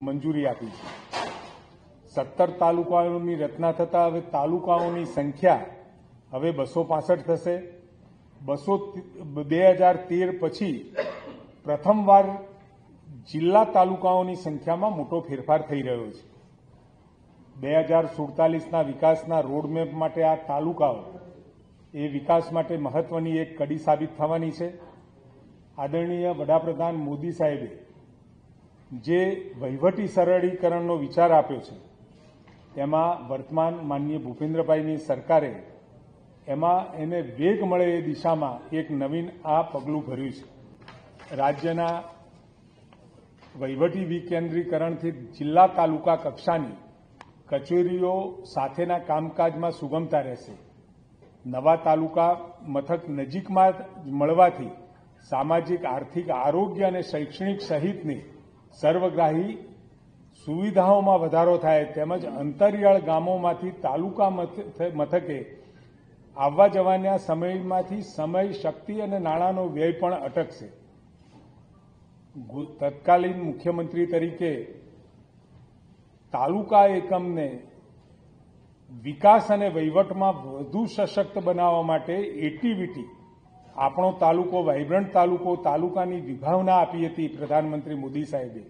મંજૂરી આપી છે। 17 તાલુકાઓની રચના થતા હવે તાલુકાઓની સંખ્યા હવે 265 થશે। 2013 પછી પ્રથમવાર જિલ્લા તાલુકાઓની સંખ્યામાં મોટો ફેરફાર થઈ રહ્યો છે। 2047ના વિકાસના રોડમેપ માટે આ તાલુકાઓ એ વિકાસ માટે મહત્વની એક કડી સાબિત થવાની છે। આદરણીય વડાપ્રધાન મોદી સાહેબે જે વહીવટી સરળીકરણનો વિચાર આપ્યો છે તેમાં વર્તમાન માનનીય ભૂપેન્દ્રભાઈની સરકારે એમાં એને વેગ મળે એ દિશામાં એક નવીન આ પગલું ભર્યું છે। રાજ્યના વહીવટી વિકેન્દ્રીકરણથી જિલ્લા તાલુકા કક્ષાની કચેરીઓ સાથેના કામકાજમાં સુગમતા રહેશે। નવા તાલુકા મથક નજીકમાં મળવાથી સામાજિક, આર્થિક, આરોગ્ય અને શૈક્ષણિક સહિતની સર્વગ્રાહી સુવિધાઓમાં વધારો થાય તેમજ અંતરિયાળ ગામોમાંથી તાલુકા મથકે આવવા જવાના સમયમાંથી સમય, શક્તિ અને નાણાંનો વ્યય પણ અટકશે। તત્કાલીન મુખ્યમંત્રી તરીકે તાલુકા એકમને વિકાસ અને વહીવટમાં વધુ સશક્ત બનાવવા માટે એટીવીટી આપણો તાલુકો વાઇબ્રન્ટ તાલુકો તાલુકાની વિભાવના આપી હતી પ્રધાનમંત્રી મોદી સાહેબે।